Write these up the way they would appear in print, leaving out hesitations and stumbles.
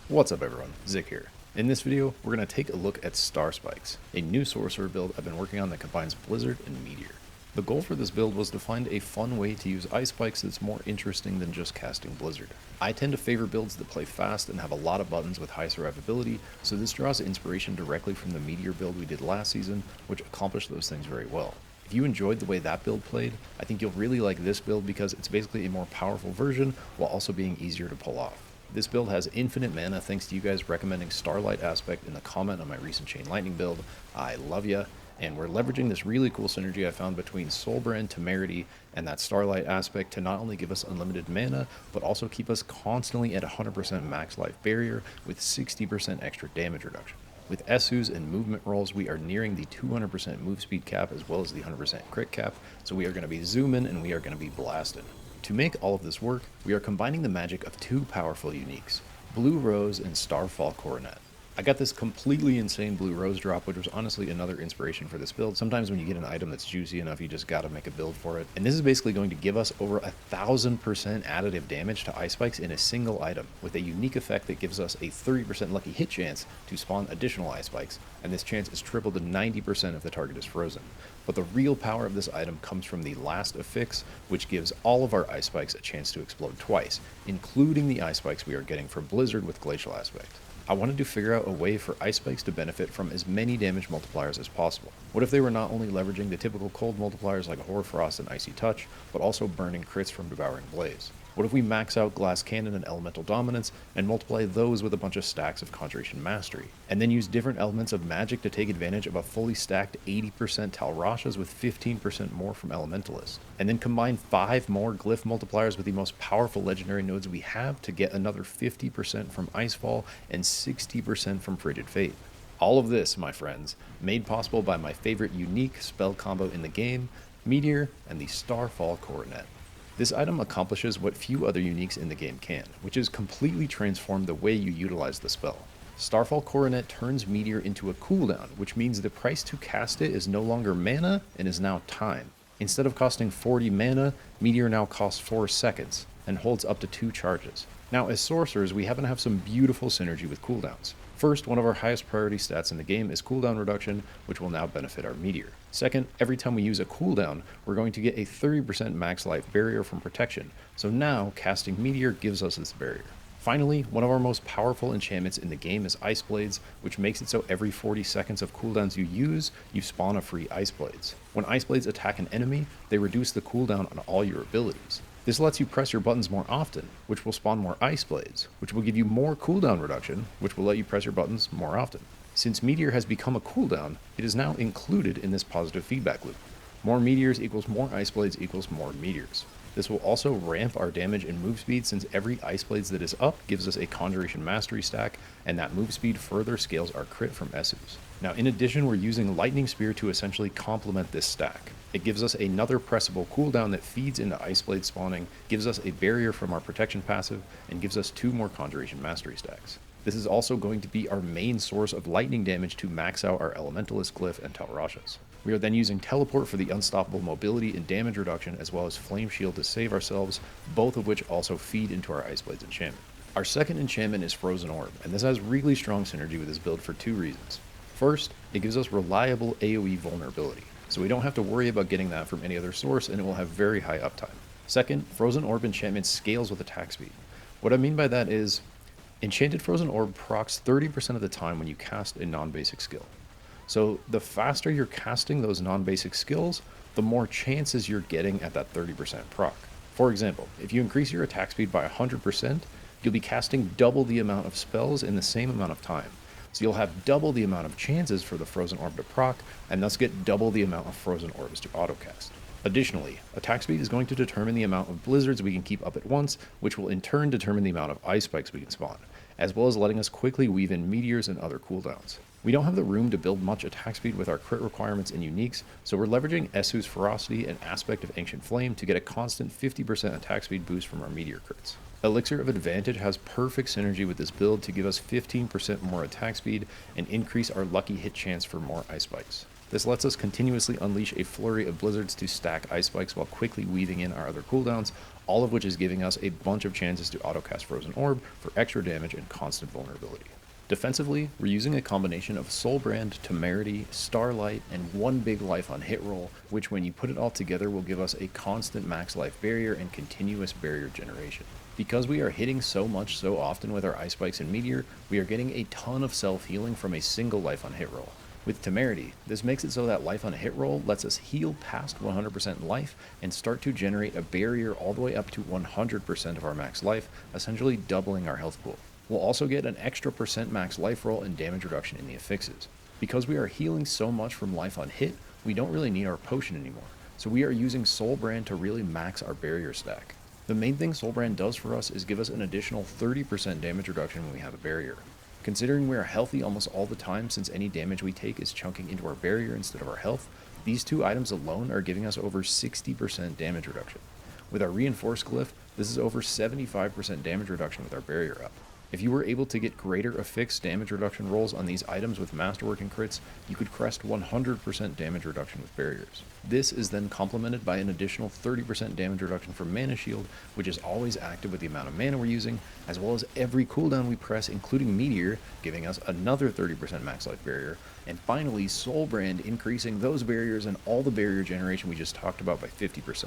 What's up everyone, Zik here. In this video, we're going to take a look at Starspikes, a new Sorcerer build I've been working on that combines Blizzard and Meteor. The goal for this build was to find a fun way to use Ice Spikes that's more interesting than just casting Blizzard. I tend to favor builds that play fast and have a lot of buttons with high survivability, so this draws inspiration directly from the Meteor build we did last season, which accomplished those things very well. If you enjoyed the way that build played, I think you'll really like this build because it's basically a more powerful version while also being easier to pull off. This build has infinite mana thanks to you guys recommending Starlight Aspect in the comment on my recent Chain Lightning build. I love ya. And we're leveraging this really cool synergy I found between Soulbrand, Temerity, and that Starlight Aspect to not only give us unlimited mana, but also keep us constantly at 100% max life barrier with 60% extra damage reduction. With Esus and movement rolls, we are nearing the 200% move speed cap as well as the 100% crit cap, so we are going to be zooming and we are going to be blasting. To make all of this work, we are combining the magic of two powerful uniques, Blue Rose and Starfall Coronet. I got this completely insane Blue Rose drop, which was honestly another inspiration for this build. Sometimes when you get an item that's juicy enough, you just gotta make a build for it. And this is basically going to give us over 1000% additive damage to Ice Spikes in a single item, with a unique effect that gives us a 30% lucky hit chance to spawn additional Ice Spikes, and this chance is tripled to 90% if the target is frozen. But the real power of this item comes from the last affix, which gives all of our Ice Spikes a chance to explode twice, including the Ice Spikes we are getting from Blizzard with Glacial Aspect. I wanted to figure out a way for Ice Spikes to benefit from as many damage multipliers as possible. What if they were not only leveraging the typical cold multipliers like Hoarfrost and Icy Touch, but also burning crits from Devouring Blaze? What if we max out Glass Cannon and Elemental Dominance and multiply those with a bunch of stacks of Conjuration Mastery, and then use different elements of magic to take advantage of a fully stacked 80% Talrashas with 15% more from Elementalists, and then combine 5 more Glyph multipliers with the most powerful legendary nodes we have to get another 50% from Icefall and 60% from Frigid Fate. All of this, my friends, made possible by my favorite unique spell combo in the game, Meteor and the Starfall Coronet. This item accomplishes what few other uniques in the game can, which is completely transform the way you utilize the spell. Starfall Coronet turns Meteor into a cooldown, which means the price to cast it is no longer mana and is now time. Instead of costing 40 mana, Meteor now costs 4 seconds and holds up to 2 charges. Now as sorcerers, we happen to have some beautiful synergy with cooldowns. First, one of our highest priority stats in the game is cooldown reduction, which will now benefit our Meteor. Second, every time we use a cooldown, we're going to get a 30% max life barrier from protection, so now casting Meteor gives us this barrier. Finally, one of our most powerful enchantments in the game is Ice Blades, which makes it so every 40 seconds of cooldowns you use, you spawn a free Ice Blades. When Ice Blades attack an enemy, they reduce the cooldown on all your abilities. This lets you press your buttons more often, which will spawn more Ice Blades, which will give you more cooldown reduction, which will let you press your buttons more often. Since Meteor has become a cooldown, it is now included in this positive feedback loop. More Meteors equals more Ice Blades equals more Meteors. This will also ramp our damage and move speed since every Ice Blades that is up gives us a Conjuration Mastery stack, and that move speed further scales our crit from Esus. Now in addition, we're using Lightning Spear to essentially complement this stack. It gives us another pressable cooldown that feeds into Ice Blade spawning, gives us a barrier from our protection passive, and gives us 2 more Conjuration Mastery stacks. This is also going to be our main source of lightning damage to max out our Elementalist Glyph and Talrashas. We are then using Teleport for the unstoppable mobility and damage reduction, as well as Flame Shield to save ourselves, both of which also feed into our Ice Blades enchantment. Our second enchantment is Frozen Orb, and this has really strong synergy with this build for 2 reasons. First, it gives us reliable AoE vulnerability, so we don't have to worry about getting that from any other source, and it will have very high uptime. Second, Frozen Orb enchantment scales with attack speed. What I mean by that is, Enchanted Frozen Orb procs 30% of the time when you cast a non-basic skill. So the faster you're casting those non-basic skills, the more chances you're getting at that 30% proc. For example, if you increase your attack speed by 100%, you'll be casting double the amount of spells in the same amount of time. So you'll have double the amount of chances for the Frozen Orb to proc, and thus get double the amount of Frozen Orbs to autocast. Additionally, attack speed is going to determine the amount of blizzards we can keep up at once, which will in turn determine the amount of Ice Spikes we can spawn, as well as letting us quickly weave in Meteors and other cooldowns. We don't have the room to build much attack speed with our crit requirements and uniques, so we're leveraging Esu's Ferocity and Aspect of Ancient Flame to get a constant 50% attack speed boost from our Meteor crits. Elixir of Advantage has perfect synergy with this build to give us 15% more attack speed and increase our lucky hit chance for more Ice Spikes. This lets us continuously unleash a flurry of blizzards to stack Ice Spikes while quickly weaving in our other cooldowns, all of which is giving us a bunch of chances to autocast Frozen Orb for extra damage and constant vulnerability. Defensively, we're using a combination of Soulbrand, Temerity, Starlight, and one big life on hit roll, which when you put it all together will give us a constant max life barrier and continuous barrier generation. Because we are hitting so much so often with our Ice Spikes and Meteor, we are getting a ton of self-healing from a single life on hit roll. With Temerity, this makes it so that life on hit roll lets us heal past 100% life and start to generate a barrier all the way up to 100% of our max life, essentially doubling our health pool. We'll also get an extra % max life roll and damage reduction in the affixes. Because we are healing so much from life on hit, we don't really need our potion anymore, so we are using Soulbrand to really max our barrier stack. The main thing Soulbrand does for us is give us an additional 30% damage reduction when we have a barrier. Considering we are healthy almost all the time since any damage we take is chunking into our barrier instead of our health, these two items alone are giving us over 60% damage reduction. With our reinforced glyph, this is over 75% damage reduction with our barrier up. If you were able to get greater affixed damage reduction rolls on these items with Masterwork and crits, you could crest 100% damage reduction with barriers. This is then complemented by an additional 30% damage reduction from Mana Shield, which is always active with the amount of mana we're using, as well as every cooldown we press, including Meteor, giving us another 30% max life barrier, and finally Soulbrand increasing those barriers and all the barrier generation we just talked about by 50%.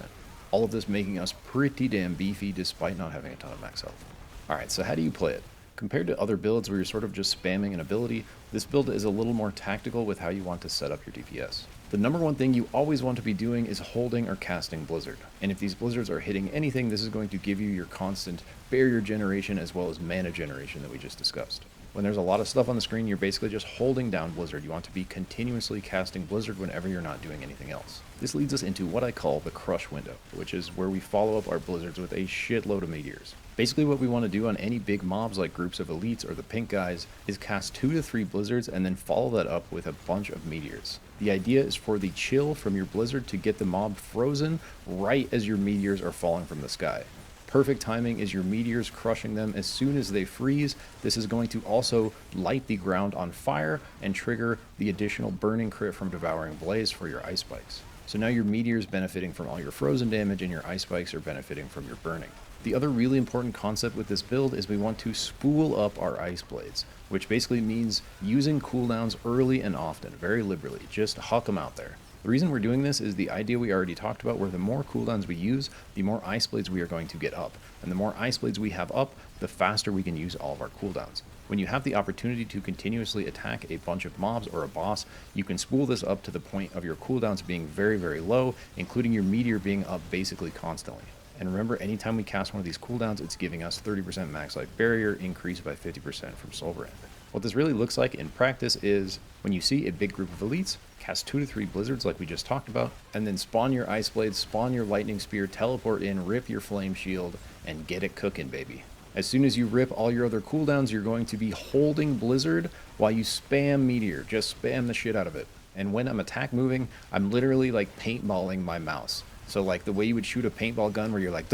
All of this making us pretty damn beefy despite not having a ton of max health. Alright, so how do you play it? Compared to other builds where you're sort of just spamming an ability, this build is a little more tactical with how you want to set up your DPS. The number one thing you always want to be doing is holding or casting Blizzard, and if these Blizzards are hitting anything, this is going to give you your constant barrier generation as well as mana generation that we just discussed. When there's a lot of stuff on the screen, you're basically just holding down Blizzard. You want to be continuously casting Blizzard whenever you're not doing anything else. This leads us into what I call the crush window, which is where we follow up our Blizzards with a shitload of meteors. Basically what we want to do on any big mobs like groups of elites or the pink guys is cast 2 to 3 blizzards and then follow that up with a bunch of meteors. The idea is for the chill from your blizzard to get the mob frozen right as your meteors are falling from the sky. Perfect timing is your meteors crushing them as soon as they freeze. This is going to also light the ground on fire and trigger the additional burning crit from Devouring Blaze for your Ice Spikes. So now your meteors benefiting from all your frozen damage and your Ice Spikes are benefiting from your burning. The other really important concept with this build is we want to spool up our Ice Blades, which basically means using cooldowns early and often, very liberally, just huck them out there. The reason we're doing this is the idea we already talked about, where the more cooldowns we use, the more Ice Blades we are going to get up. And the more Ice Blades we have up, the faster we can use all of our cooldowns. When you have the opportunity to continuously attack a bunch of mobs or a boss, you can spool this up to the point of your cooldowns being very, very low, including your meteor being up basically constantly. And remember, anytime we cast one of these cooldowns, it's giving us 30% max life barrier, increased by 50% from Soulbrand. What this really looks like in practice is, when you see a big group of elites, cast 2 to 3 blizzards like we just talked about, and then spawn your Ice Blades, spawn your Lightning Spear, teleport in, rip your Flame Shield, and get it cooking, baby. As soon as you rip all your other cooldowns, you're going to be holding Blizzard while you spam Meteor. Just spam the shit out of it. And when I'm attack moving, I'm literally like paintballing my mouse. So like the way you would shoot a paintball gun where you're like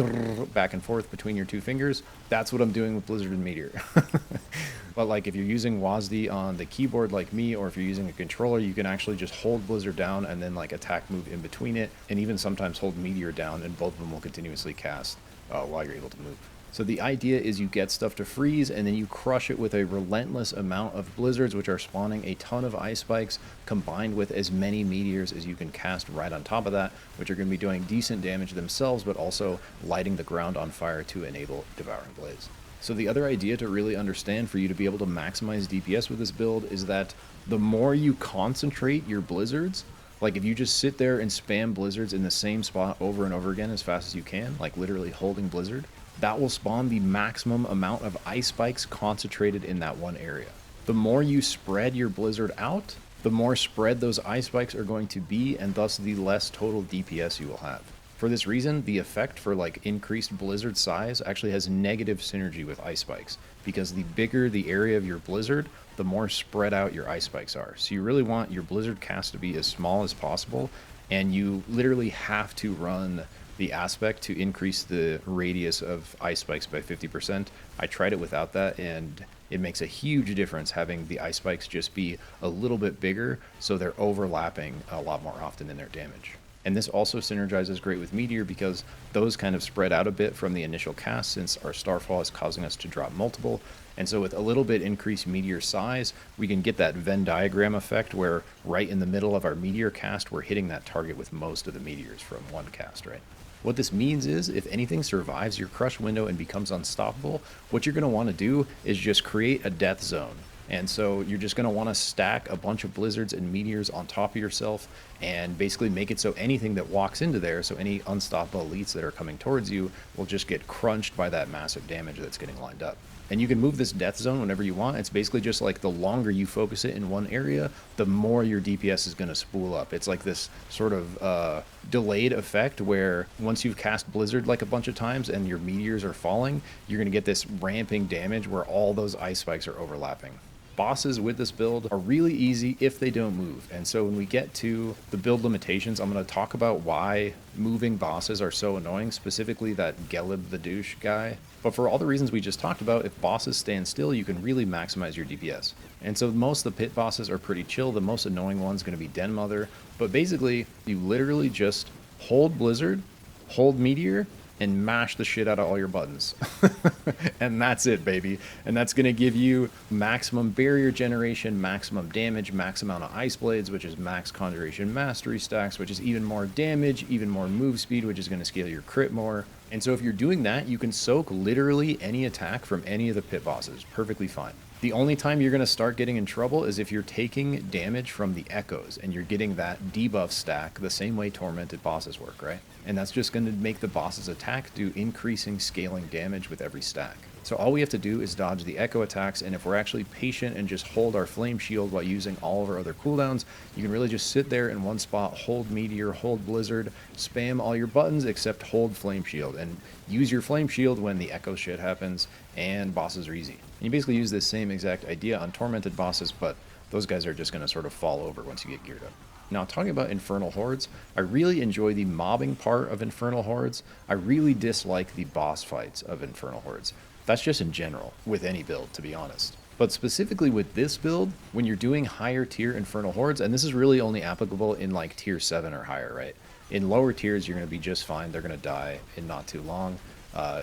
back and forth between your 2 fingers, that's what I'm doing with Blizzard and Meteor. But like if you're using WASD on the keyboard like me, or if you're using a controller, you can actually just hold Blizzard down and then like attack move in between it, and even sometimes hold Meteor down, and both of them will continuously cast while you're able to move. So the idea is you get stuff to freeze, and then you crush it with a relentless amount of blizzards, which are spawning a ton of Ice Spikes, combined with as many meteors as you can cast right on top of that, which are going to be doing decent damage themselves, but also lighting the ground on fire to enable Devouring Blaze. So the other idea to really understand for you to be able to maximize DPS with this build is that the more you concentrate your blizzards, like if you just sit there and spam blizzards in the same spot over and over again as fast as you can, like literally holding blizzard, that will spawn the maximum amount of Ice Spikes concentrated in that one area. The more you spread your blizzard out, the more spread those Ice Spikes are going to be, and thus the less total DPS you will have. For this reason, the effect for like increased blizzard size actually has negative synergy with Ice Spikes, because the bigger the area of your blizzard, the more spread out your Ice Spikes are. So you really want your blizzard cast to be as small as possible, and you literally have to run the aspect to increase the radius of Ice Spikes by 50%. I tried it without that, and it makes a huge difference having the Ice Spikes just be a little bit bigger, so they're overlapping a lot more often in their damage. And this also synergizes great with Meteor because those kind of spread out a bit from the initial cast since our Starfall is causing us to drop multiple. And so with a little bit increased Meteor size, we can get that Venn diagram effect where right in the middle of our Meteor cast, we're hitting that target with most of the Meteors from one cast, right? What this means is if anything survives your crush window and becomes unstoppable, what you're going to want to do is just create a death zone. And so you're just going to want to stack a bunch of blizzards and meteors on top of yourself and basically make it so anything that walks into there, so any unstoppable elites that are coming towards you, will just get crunched by that massive damage that's getting lined up. And you can move this death zone whenever you want. It's basically just like the longer you focus it in one area, the more your DPS is going to spool up. It's like this sort of delayed effect where once you've cast Blizzard like a bunch of times and your meteors are falling, you're going to get this ramping damage where all those ice spikes are overlapping. Bosses with this build are really easy if they don't move. And so when we get to the build limitations, I'm going to talk about why moving bosses are so annoying, specifically that Gelib the douche guy. But for all the reasons we just talked about, if bosses stand still, you can really maximize your DPS. And so most of the pit bosses are pretty chill. The most annoying one's going to be Den Mother. But basically, you literally just hold Blizzard, hold Meteor, and mash the shit out of all your buttons. And that's it, baby. And that's going to give you maximum barrier generation, maximum damage, max amount of ice blades, which is max conjuration mastery stacks, which is even more damage, even more move speed, which is going to scale your crit more. And so if you're doing that, you can soak literally any attack from any of the pit bosses perfectly fine. The only time you're going to start getting in trouble is if you're taking damage from the echoes and you're getting that debuff stack the same way tormented bosses work, right? And that's just going to make the boss's attack do increasing scaling damage with every stack. So all we have to do is dodge the echo attacks, and if we're actually patient and just hold our flame shield while using all of our other cooldowns, you can really just sit there in one spot, hold Meteor, hold Blizzard, spam all your buttons except hold flame shield, and use your flame shield when the echo shit happens, and bosses are easy. And you basically use this same exact idea on tormented bosses, but those guys are just going to sort of fall over once you get geared up. Now, talking about Infernal Hordes, I really enjoy the mobbing part of Infernal Hordes. I really dislike the boss fights of Infernal Hordes. That's just in general, with any build, to be honest. But specifically with this build, when you're doing higher tier Infernal Hordes, and this is really only applicable in like tier 7 or higher, right? In lower tiers, you're going to be just fine. They're going to die in not too long.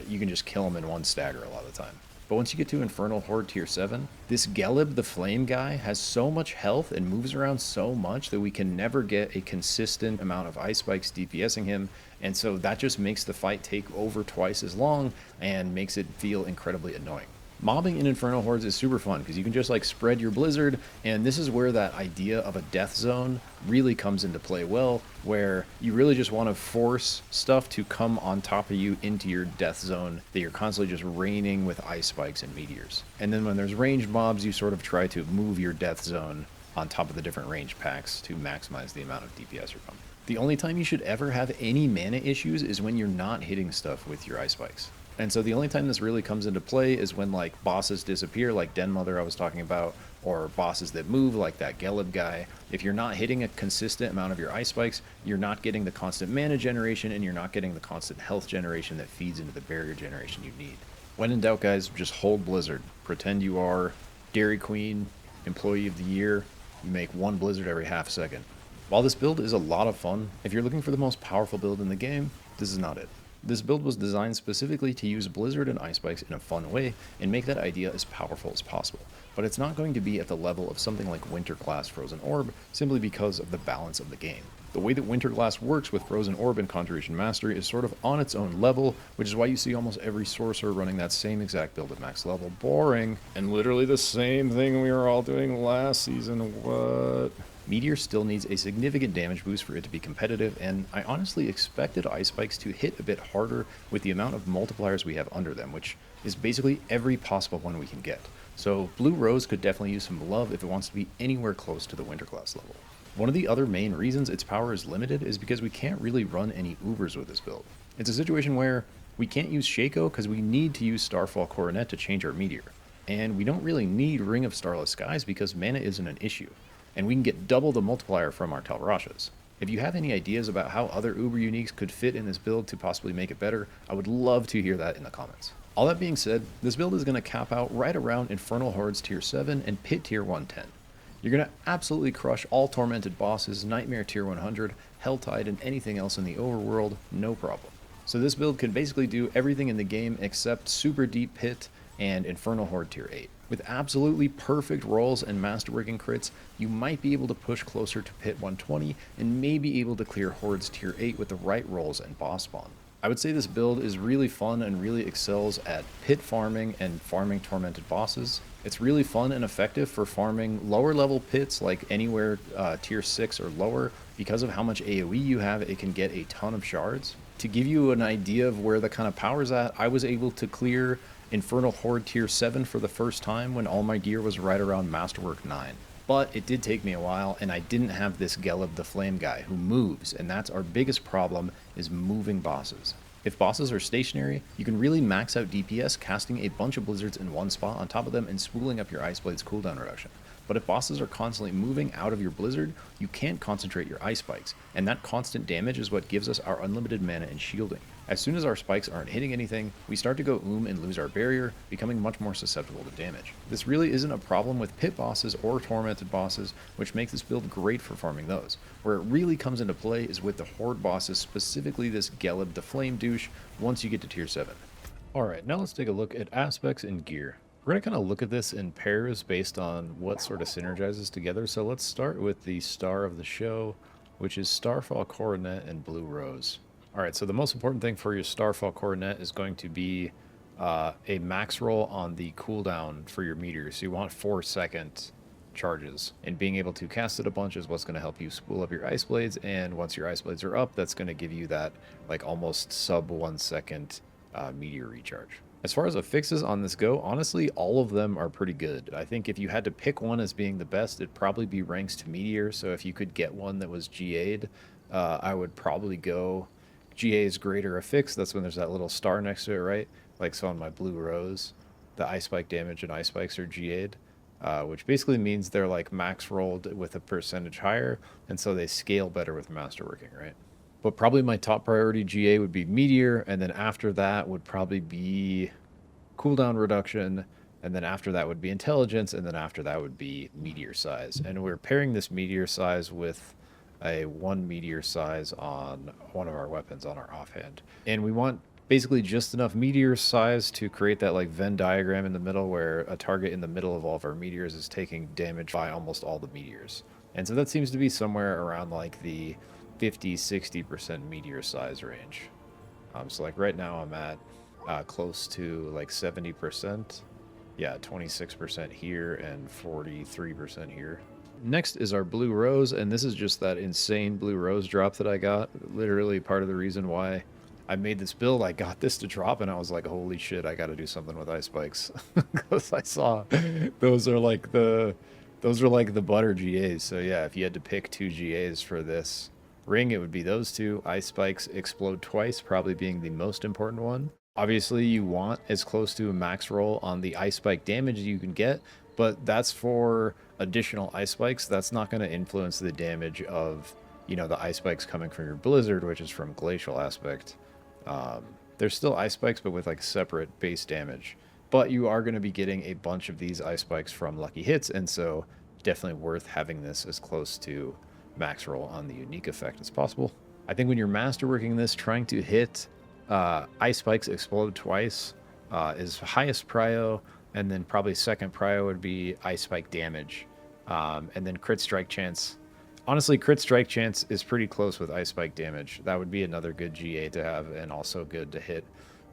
You can just kill them in one stagger a lot of the time. But once you get to Infernal Horde tier 7, this Gelib the Flame guy has so much health and moves around so much that we can never get a consistent amount of ice spikes DPSing him, and so that just makes the fight take over twice as long and makes it feel incredibly annoying. Mobbing in Infernal Hordes is super fun because you can just like spread your Blizzard, and this is where that idea of a death zone really comes into play well, where you really just want to force stuff to come on top of you into your death zone that you're constantly just raining with ice spikes and meteors. And then when there's ranged mobs, you sort of try to move your death zone on top of the different range packs to maximize the amount of DPS you're pumping. The only time you should ever have any mana issues is when you're not hitting stuff with your ice spikes. And so the only time this really comes into play is when like bosses disappear, like Den Mother I was talking about, or bosses that move like that Gelib guy. If you're not hitting a consistent amount of your ice spikes, you're not getting the constant mana generation, and you're not getting the constant health generation that feeds into the barrier generation you need. When in doubt, guys, just hold Blizzard. Pretend you are Dairy Queen, Employee of the Year. You make one Blizzard every half second. While this build is a lot of fun, if you're looking for the most powerful build in the game, this is not it. This build was designed specifically to use Blizzard and Ice Spikes in a fun way and make that idea as powerful as possible, but it's not going to be at the level of something like Winterglass Frozen Orb simply because of the balance of the game. The way that Winterglass works with Frozen Orb and Conjuration Mastery is sort of on its own level, which is why you see almost every Sorcerer running that same exact build at max level. Boring. And literally the same thing we were all doing last season. What? Meteor still needs a significant damage boost for it to be competitive, and I honestly expected Ice Spikes to hit a bit harder with the amount of multipliers we have under them, which is basically every possible one we can get. So Blue Rose could definitely use some love if it wants to be anywhere close to the Winterglass level. One of the other main reasons its power is limited is because we can't really run any Ubers with this build. It's a situation where we can't use Shaco because we need to use Starfall Coronet to change our Meteor. And we don't really need Ring of Starless Skies because mana isn't an issue. And we can get double the multiplier from our Talrashas. If you have any ideas about how other Uber Uniques could fit in this build to possibly make it better, I would love to hear that in the comments. All that being said, this build is going to cap out right around Infernal Hordes tier 7 and Pit tier 110. You're going to absolutely crush all Tormented bosses, Nightmare tier 100, Helltide, and anything else in the overworld, no problem. So this build can basically do everything in the game except Super Deep Pit and Infernal Horde tier 8. With absolutely perfect rolls and masterworking crits, you might be able to push closer to Pit 120 and may be able to clear Hordes tier 8 with the right rolls and boss spawn. I would say this build is really fun and really excels at pit farming and farming Tormented bosses. It's really fun and effective for farming lower level pits like anywhere tier 6 or lower. Because of how much AoE you have, it can get a ton of shards. To give you an idea of where the kind of power's at, I was able to clear Infernal Horde tier 7 for the first time when all my gear was right around Masterwork 9. But it did take me a while, and I didn't have this Geleb the Flame guy who moves, and that's our biggest problem, is moving bosses. If bosses are stationary, you can really max out DPS casting a bunch of blizzards in one spot on top of them and spooling up your Ice Blade's cooldown reduction. But if bosses are constantly moving out of your blizzard, you can't concentrate your ice spikes, and that constant damage is what gives us our unlimited mana and shielding. As soon as our spikes aren't hitting anything, we start to go and lose our barrier, becoming much more susceptible to damage. This really isn't a problem with pit bosses or tormented bosses, which makes this build great for farming those. Where it really comes into play is with the horde bosses, specifically this Geleb the Flame douche, once you get to tier 7. Alright, now let's take a look at aspects and gear. We're going to kind of look at this in pairs based on what sort of synergizes together. So let's start with the star of the show, which is Starfall Coronet and Blue Rose. Alright, so the most important thing for your Starfall Coronet is going to be a max roll on the cooldown for your meteor. So you want 4-second charges. And being able to cast it a bunch is what's going to help you spool up your Ice Blades. And once your Ice Blades are up, that's going to give you that like almost sub 1 second meteor recharge. As far as affixes on this go, honestly, all of them are pretty good. I think if you had to pick one as being the best, it'd probably be Ranks to Meteor. So if you could get one that was GA'd, I would probably go GA's greater affix. That's when there's that little star next to it, right? Like so on my Blue Rose, the Ice Spike damage and Ice Spikes are GA'd, which basically means they're like max rolled with a percentage higher, and so they scale better with masterworking, right? But probably my top priority GA would be Meteor, and then after that would probably be cooldown reduction, and then after that would be Intelligence, and then after that would be Meteor Size. And we're pairing this Meteor Size with a 1 Meteor Size on one of our weapons on our offhand. And we want basically just enough Meteor Size to create that like Venn diagram in the middle where a target in the middle of all of our meteors is taking damage by almost all the meteors. And so that seems to be somewhere around like the 50-60% meteor size range. So like right now I'm at close to like 70%. Yeah, 26% here and 43% here. Next is our Blue Rose, and this is just that insane Blue Rose drop that I got. Literally part of the reason why I made this build. I got this to drop and I was like, holy shit, I got to do something with Ice Spikes. Because I saw those are like the butter GAs. So yeah, if you had to pick 2 GAs for this ring, it would be those two. Ice Spikes Explode Twice probably being the most important one. Obviously, you want as close to a max roll on the Ice Spike damage you can get, but that's for additional Ice Spikes. That's not going to influence the damage of, you know, the Ice Spikes coming from your Blizzard, which is from Glacial Aspect. There's still Ice Spikes, but with like separate base damage. But you are going to be getting a bunch of these Ice Spikes from Lucky Hits, and so definitely worth having this as close to max roll on the unique effect as possible. I think when you're masterworking this, trying to hit Ice Spikes Explode Twice is highest prio, and then probably second prio would be Ice Spike damage, and then crit strike chance. Honestly, crit strike chance is pretty close with Ice Spike damage. That would be another good GA to have, and also good to hit.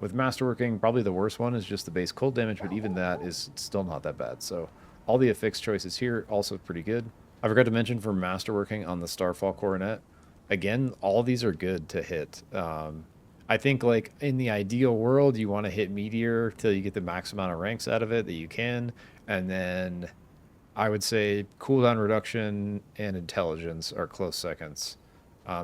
With masterworking, probably the worst one is just the base cold damage, but even that is still not that bad. So all the affix choices here also pretty good. I forgot to mention for masterworking on the Starfall Coronet, again, all these are good to hit. I think like in the ideal world, you want to hit Meteor till you get the max amount of ranks out of it that you can. And then I would say cooldown reduction and Intelligence are close seconds.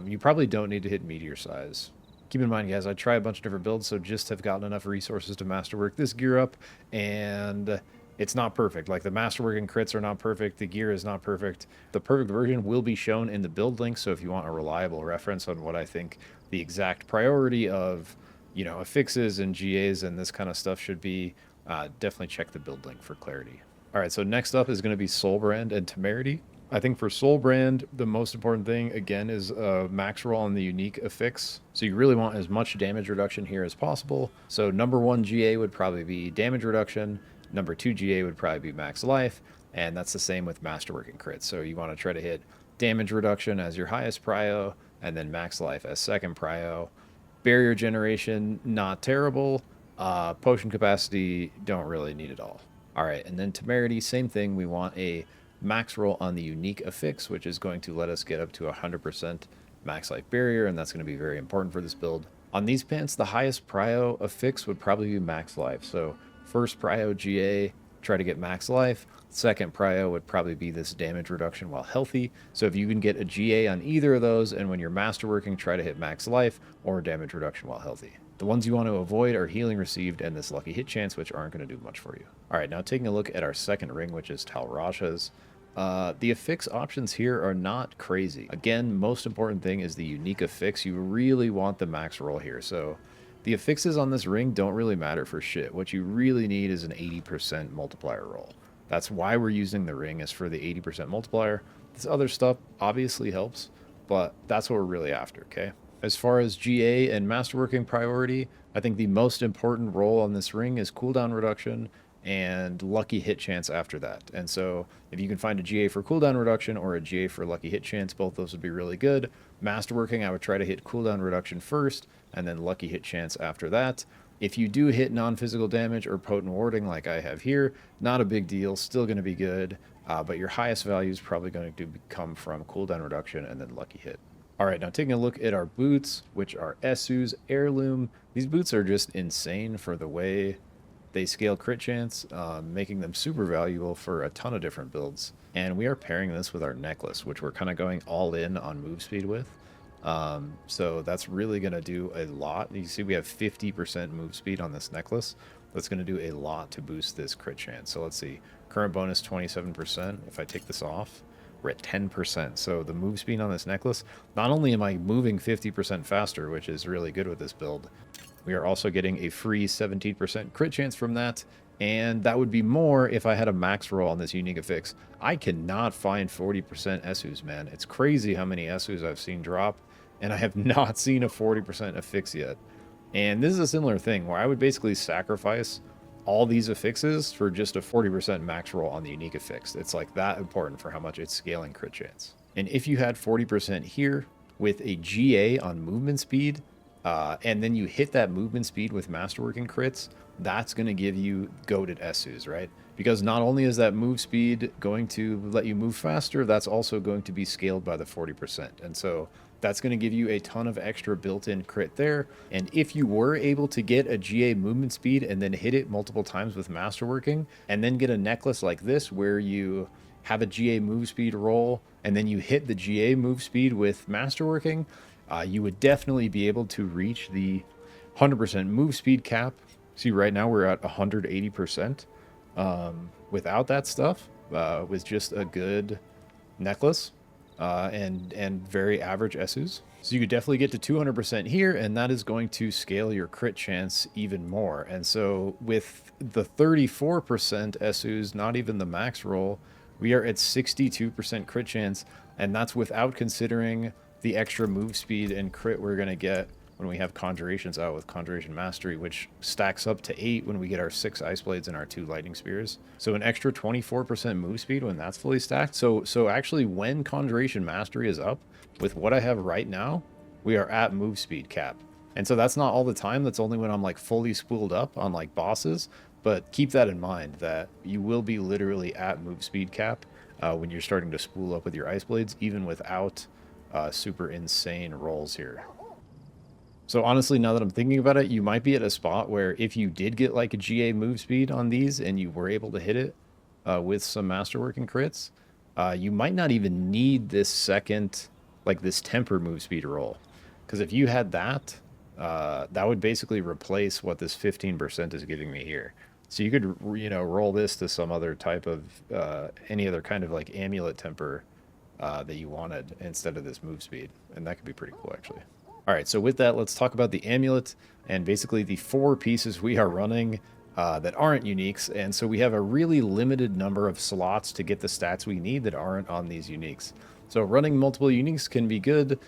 You probably don't need to hit Meteor Size. Keep in mind, guys, I try a bunch of different builds, so just have gotten enough resources to masterwork this gear up, and it's not perfect. Like the masterworking crits are not perfect. The gear is not perfect. The perfect version will be shown in the build link. So if you want a reliable reference on what I think the exact priority of, you know, affixes and GAs and this kind of stuff should be, definitely check the build link for clarity. All right, so next up is going to be Soul Brand and Temerity. I think for Soul Brand, the most important thing, again, is max roll on the unique affix. So you really want as much damage reduction here as possible. So number 1 GA would probably be damage reduction. Number 2 GA would probably be max life. And that's the same with Masterwork and crits. So you want to try to hit damage reduction as your highest prio, and then max life as second prio. Barrier generation, not terrible. Potion capacity, don't really need it all. All right, and then Temerity, same thing. We want a max roll on the unique affix, which is going to let us get up to 100% max life barrier, and that's going to be very important for this build. On these pants, the highest prio affix would probably be max life. So first prio GA, try to get max life. Second prio would probably be this damage reduction while healthy. So if you can get a GA on either of those, and when you're masterworking, try to hit max life or damage reduction while healthy. The ones you want to avoid are healing received and this lucky hit chance, which aren't going to do much for you. All right, now taking a look at our second ring, which is Talrasha's. The affix options here are not crazy. Again, most important thing is the unique affix. You really want the max roll here. So the affixes on this ring don't really matter for shit. What you really need is an 80% multiplier roll. That's why we're using the ring, is for the 80% multiplier. This other stuff obviously helps, but that's what we're really after, okay? As far as GA and masterworking priority, I think the most important roll on this ring is cooldown reduction and lucky hit chance after that. And so if you can find a GA for cooldown reduction or a GA for lucky hit chance, both those would be really good. Masterworking, I would try to hit cooldown reduction first and then lucky hit chance after that. If you do hit non-physical damage or potent warding like I have here, not a big deal, still going to be good, but your highest value is probably going to come from cooldown reduction and then lucky hit. All right, now taking a look at our boots, which are Esu's Heirloom. These boots are just insane for the way they scale crit chance, making them super valuable for a ton of different builds. And we are pairing this with our necklace, which we're kind of going all in on move speed with. So that's really going to do a lot. You see we have 50% move speed on this necklace. That's going to do a lot to boost this crit chance. So let's see, current bonus 27%. If I take this off, we're at 10%. So the move speed on this necklace, not only am I moving 50% faster, which is really good with this build, we are also getting a free 17% crit chance from that. And that would be more if I had a max roll on this unique affix. I cannot find 40% Esus, man. It's crazy how many Esus I've seen drop, and I have not seen a 40% affix yet. And this is a similar thing where I would basically sacrifice all these affixes for just a 40% max roll on the unique affix. It's like that important for how much it's scaling crit chance. And if you had 40% here with a GA on movement speed, and then you hit that movement speed with masterworking crits, that's going to give you goated Esus, right? Because not only is that move speed going to let you move faster, that's also going to be scaled by the 40%. And so that's going to give you a ton of extra built-in crit there. And if you were able to get a GA movement speed and then hit it multiple times with masterworking, and then get a necklace like this where you have a GA move speed roll, and then you hit the GA move speed with masterworking, you would definitely be able to reach the 100% move speed cap. See, right now we're at 180% without that stuff, with just a good necklace and very average Esus. So you could definitely get to 200% here, and that is going to scale your crit chance even more. And so with the 34% Esus, not even the max roll, we are at 62% crit chance, and that's without considering the extra move speed and crit we're going to get when we have Conjurations out with Conjuration Mastery, which stacks up to 8 when we get our 6 Ice Blades and our 2 Lightning Spears. So an extra 24% move speed when that's fully stacked. So actually when Conjuration Mastery is up, with what I have right now, we are at move speed cap. And so that's not all the time. That's only when I'm like fully spooled up on like bosses. But keep that in mind, that you will be literally at move speed cap when you're starting to spool up with your Ice Blades, even without super insane rolls here. So honestly, now that I'm thinking about it, you might be at a spot where if you did get like a GA move speed on these and you were able to hit it with some masterworking crits, you might not even need this second, like this temper move speed roll. Because if you had that, that would basically replace what this 15% is giving me here. So you could, you know, roll this to some other type of, any other kind of like amulet temper that you wanted instead of this move speed. And that could be pretty cool, actually. All right, so with that, let's talk about the amulet and basically the 4 pieces we are running. that aren't uniques, and so we have a really limited number of slots to get the stats we need that aren't on these uniques. So running multiple uniques can be good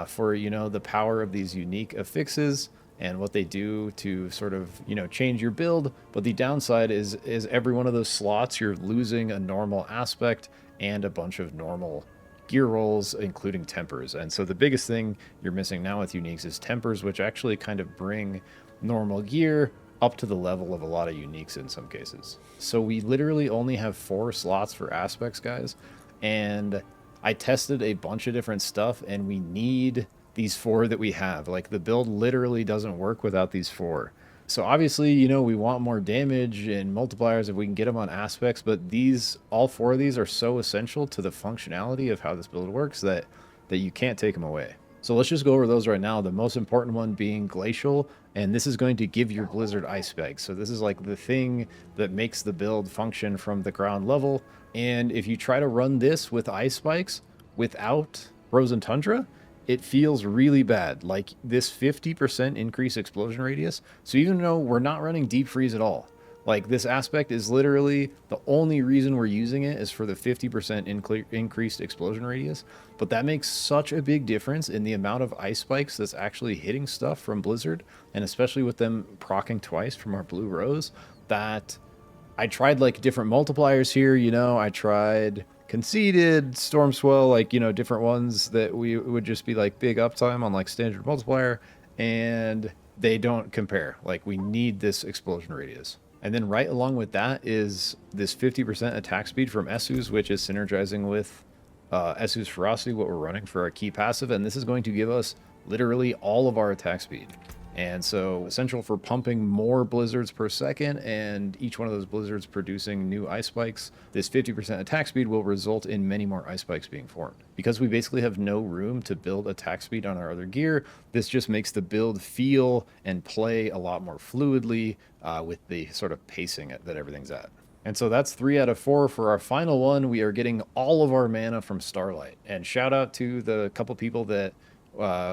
for, you know, the power of these unique affixes and what they do to sort of, you know, change your build. But the downside is every one of those slots you're losing a normal aspect and a bunch of normal gear rolls, including tempers. And so the biggest thing you're missing now with uniques is tempers, which actually kind of bring normal gear up to the level of a lot of uniques in some cases. So we literally only have 4 slots for aspects, guys, and I tested a bunch of different stuff, and we need these 4 that we have. Like, the build literally doesn't work without these 4. So obviously, you know, we want more damage and multipliers if we can get them on aspects, but these, all 4 of these are so essential to the functionality of how this build works that you can't take them away. So let's just go over those right now. The most important one being Glacial, and this is going to give your Blizzard Ice Spikes. So this is like the thing that makes the build function from the ground level. And if you try to run this with Ice Spikes without Frozen Tundra, it feels really bad. Like this 50% increase explosion radius. So even though we're not running Deep Freeze at all, like this aspect is literally the only reason we're using it is for the 50% increased explosion radius. But that makes such a big difference in the amount of ice spikes that's actually hitting stuff from Blizzard, and especially with them proccing twice from our blue rose, that I tried like different multipliers here. You know, I tried Conceited, Storm Swell, like, you know, different ones that we would just be like big uptime on like standard multiplier, and they don't compare. Like, we need this explosion radius. And then right along with that is this 50% attack speed from Esu's, which is synergizing with Esu's Ferocity, what we're running for our key passive. And this is going to give us literally all of our attack speed. And so essential for pumping more blizzards per second, and each one of those blizzards producing new ice spikes. This 50% attack speed will result in many more ice spikes being formed. Because we basically have no room to build attack speed on our other gear, this just makes the build feel and play a lot more fluidly with the sort of pacing that everything's at. And so that's 3 out of 4 for our final one. We are getting all of our mana from Starlight. And shout out to the couple people that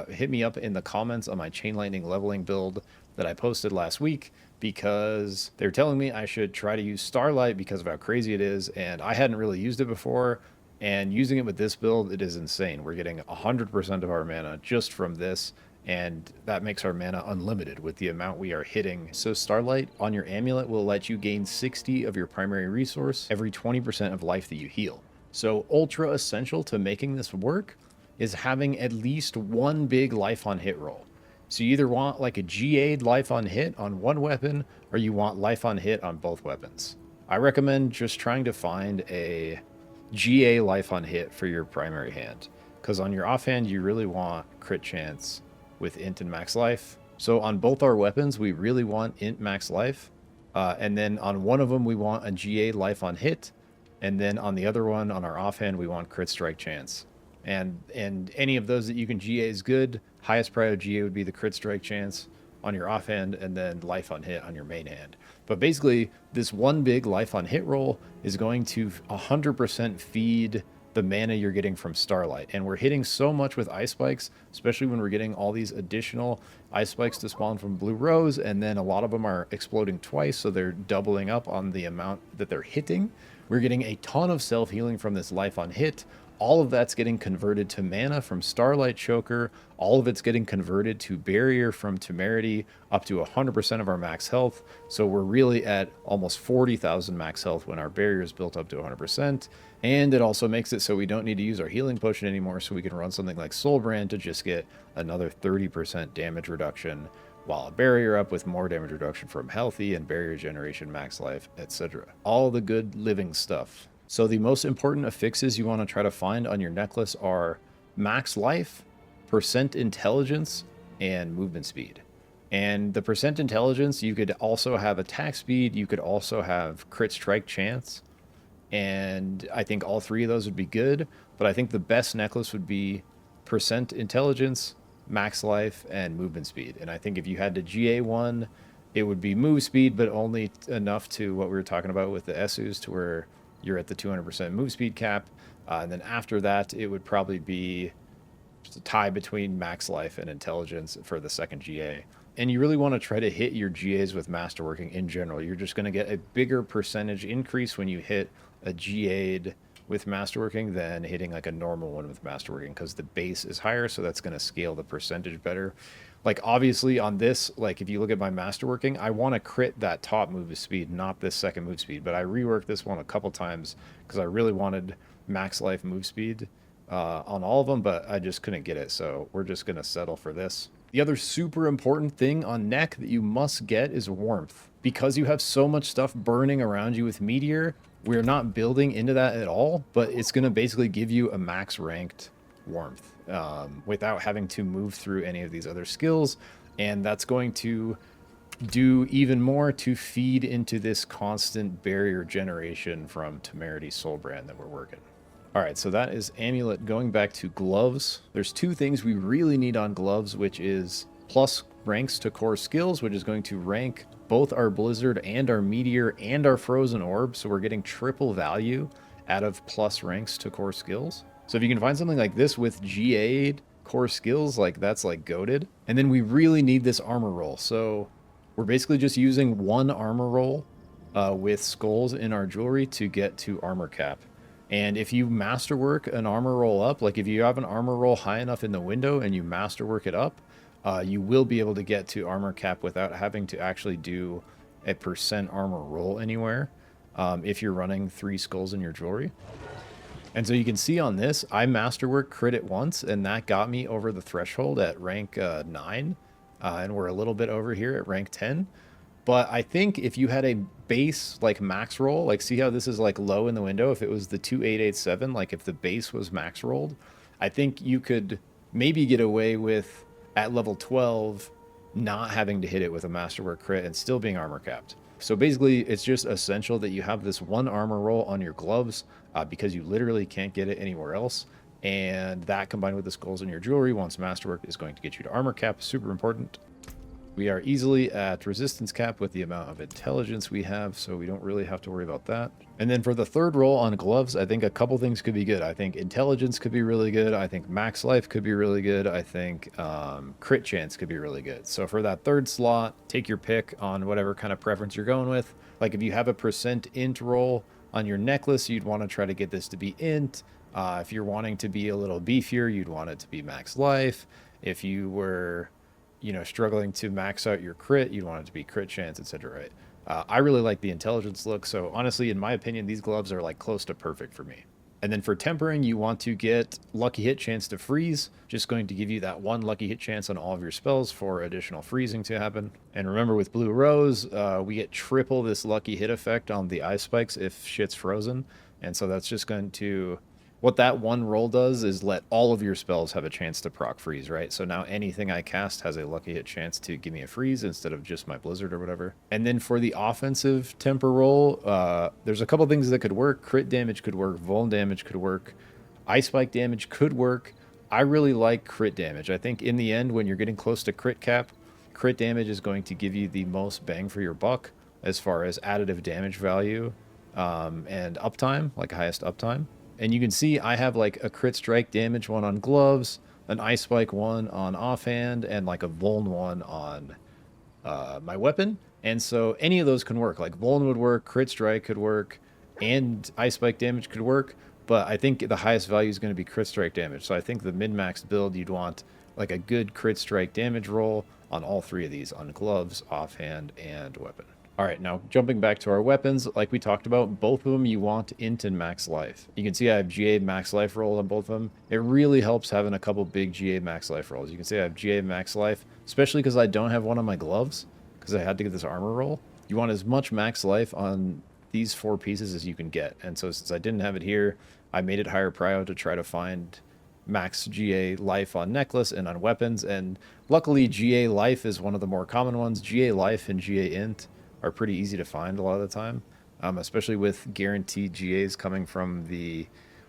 hit me up in the comments on my Chain Lightning leveling build that I posted last week, because they're telling me I should try to use Starlight because of how crazy it is, and I hadn't really used it before, and using it with this build, it is insane. We're getting 100% of our mana just from this, and that makes our mana unlimited with the amount we are hitting. So Starlight on your amulet will let you gain 60 of your primary resource every 20% of life that you heal. So ultra essential to making this work is having at least one big life on hit roll. So you either want like a GA'd life on hit on one weapon, or you want life on hit on both weapons. I recommend just trying to find a GA life on hit for your primary hand, because on your offhand you really want crit chance with int and max life. So on both our weapons we really want int max life, and then on one of them we want a GA life on hit, and then on the other one, on our offhand, we want crit strike chance. And any of those that you can GA is good. Highest priority GA would be the crit strike chance on your offhand, and then life on hit on your main hand. But basically, this one big life on hit roll is going to 100% feed the mana you're getting from Starlight. And we're hitting so much with ice spikes, especially when we're getting all these additional ice spikes to spawn from Blue Rose, and then a lot of them are exploding twice, so they're doubling up on the amount that they're hitting. We're getting a ton of self-healing from this life on hit. All of that's getting converted to mana from Starlight Choker. All of it's getting converted to Barrier from Temerity, up to 100% of our max health. So we're really at almost 40,000 max health when our Barrier is built up to 100%. And it also makes it so we don't need to use our healing potion anymore, so we can run something like Soulbrand to just get another 30% damage reduction, while a Barrier up with more damage reduction from Healthy and Barrier generation, max life, etc. All the good living stuff. So the most important affixes you want to try to find on your necklace are max life, percent intelligence, and movement speed. And the percent intelligence, you could also have attack speed, you could also have crit strike chance, and I think all 3 of those would be good, but I think the best necklace would be percent intelligence, max life, and movement speed. And I think if you had to GA one, it would be move speed, but only enough to what we were talking about with the Esu's, to where you're at the 200% move speed cap. And then after that, it would probably be just a tie between max life and intelligence for the second GA. And you really want to try to hit your GAs with masterworking in general. You're just going to get a bigger percentage increase when you hit a GA'd with masterworking than hitting like a normal one with masterworking, because the base is higher, so that's going to scale the percentage better. Like obviously on this, like if you look at my masterworking, I want to crit that top move speed, not this second move speed, but I reworked this one a couple times because I really wanted max life move speed on all of them, but I just couldn't get it, so we're just going to settle for this. The other super important thing on neck that you must get is warmth. Because you have so much stuff burning around you with Meteor, we're not building into that at all, but it's going to basically give you a max ranked warmth without having to move through any of these other skills. And that's going to do even more to feed into this constant barrier generation from Temerity Soulbrand that we're working. All right, so that is Amulet. Going back to gloves, there's two things we really need on gloves, which is plus ranks to core skills, which is going to rank both our Blizzard and our Meteor and our Frozen Orb. So we're getting triple value out of plus ranks to core skills. So if you can find something like this with GA core skills, like that's like goated. And then we really need this armor roll. So we're basically just using one armor roll with skulls in our jewelry to get to armor cap. And if you masterwork an armor roll up, like if you have an armor roll high enough in the window and you masterwork it up, you will be able to get to armor cap without having to actually do a percent armor roll anywhere if you're running 3 skulls in your jewelry. And so you can see on this, I masterwork crit it once, and that got me over the threshold at rank 9. And we're a little bit over here at rank 10. But I think if you had a base like max roll, like see how this is like low in the window, if it was the 2887, like if the base was max rolled, I think you could maybe get away with at level 12 not having to hit it with a masterwork crit and still being armor capped. So basically it's just essential that you have this one armor roll on your gloves because you literally can't get it anywhere else. And that combined with the skulls in your jewelry once masterwork is going to get you to armor cap. Super important. We are easily at resistance cap with the amount of intelligence we have, so we don't really have to worry about that. And then for the third roll on gloves, I think a couple things could be good. I think intelligence could be really good. I think max life could be really good. I think crit chance could be really good. So for that third slot, take your pick on whatever kind of preference you're going with. Like if you have a percent int roll on your necklace, you'd want to try to get this to be int. If you're wanting to be a little beefier, you'd want it to be max life. If you were struggling to max out your crit, you'd want it to be crit chance, etc. Right? I really like the intelligence look, so honestly, in my opinion, these gloves are like close to perfect for me. And then for tempering, you want to get lucky hit chance to freeze, just going to give you that one lucky hit chance on all of your spells for additional freezing to happen. And remember with Blue Rose, we get triple this lucky hit effect on the ice spikes if shit's frozen. And so that's just going to... What that one roll does is let all of your spells have a chance to proc freeze, right? So now anything I cast has a lucky hit chance to give me a freeze instead of just my Blizzard or whatever. And then for the offensive temper roll, there's a couple things that could work. Crit damage could work. Vuln damage could work. Ice spike damage could work. I really like crit damage. I think in the end, when you're getting close to crit cap, crit damage is going to give you the most bang for your buck as far as additive damage value and uptime, like highest uptime. And you can see I have like a crit strike damage one on gloves, an ice spike one on offhand, and like a vuln one on my weapon. And so any of those can work. Like vuln would work, crit strike could work, and ice spike damage could work. But I think the highest value is going to be crit strike damage. So I think the min-max build, you'd want like a good crit strike damage roll on all 3 of these, on gloves, offhand, and weapon. All right, now jumping back to our weapons, like we talked about, both of them you want int and max life. You can see I have GA max life roll on both of them. It really helps having a couple big GA max life rolls. You can see I have GA max life, especially because I don't have one on my gloves, because I had to get this armor roll. You want as much max life on these 4 pieces as you can get. And so since I didn't have it here, I made it higher prio to try to find max GA life on necklace and on weapons. And luckily GA life is one of the more common ones. GA life and GA int are pretty easy to find a lot of the time, especially with guaranteed GAs coming from the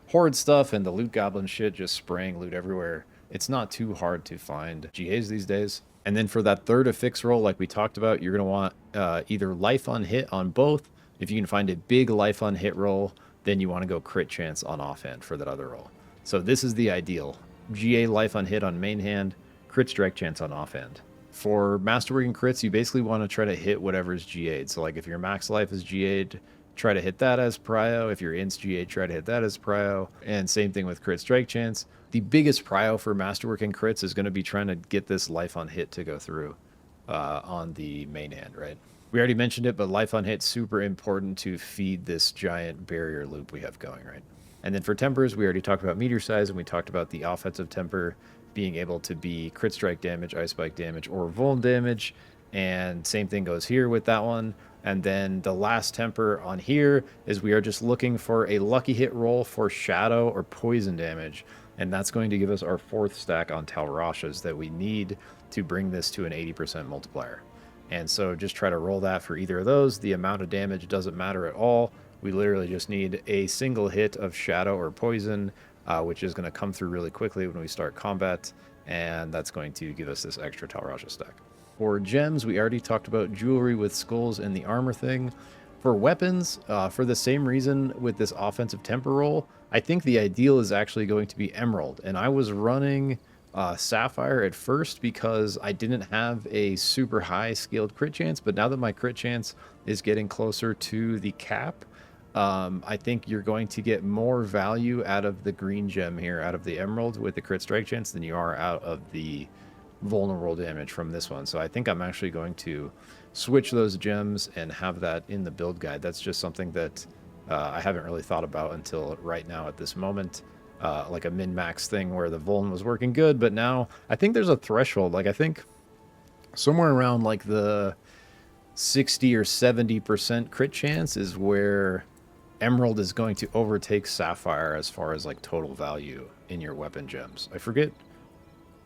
horde stuff and the loot goblin shit just spraying loot everywhere. It's not too hard to find GAs these days. And then for that third affix roll, like we talked about, you're going to want either life on hit on both. If you can find a big life on hit roll, then you want to go crit chance on offhand for that other roll. So this is the ideal. GA life on hit on main hand, crit strike chance on offhand. For Masterworking crits, you basically want to try to hit whatever's GA'd. So like if your max life is GA'd, try to hit that as prio. If your int's GA'd, try to hit that as prio. And same thing with crit strike chance. The biggest prio for Masterworking crits is going to be trying to get this life on hit to go through on the main hand, right? We already mentioned it, but life on hit, super important to feed this giant barrier loop we have going, right? And then for tempers, we already talked about meteor size, and we talked about the offensive temper being able to be crit strike damage, ice spike damage, or vuln damage. And same thing goes here with that one. And then the last temper on here is we are just looking for a lucky hit roll for shadow or poison damage. And that's going to give us our 4th stack on Talrashas that we need to bring this to an 80% multiplier. And so just try to roll that for either of those. The amount of damage doesn't matter at all. We literally just need a single hit of shadow or poison, which is going to come through really quickly when we start combat. And that's going to give us this extra Talrasha stack. For gems, we already talked about jewelry with skulls and the armor thing. For weapons, for the same reason with this offensive temper roll, I think the ideal is actually going to be emerald. And I was running sapphire at first because I didn't have a super high scaled crit chance, but now that my crit chance is getting closer to the cap, I think you're going to get more value out of the green gem here, out of the emerald with the crit strike chance than you are out of the vulnerable damage from this one. So I think I'm actually going to switch those gems and have that in the build guide. That's just something that I haven't really thought about until right now at this moment. Like a min-max thing where the vuln was working good, but now I think there's a threshold. Like I think somewhere around like the 60 or 70% crit chance is where emerald is going to overtake sapphire as far as like total value in your weapon gems. I forget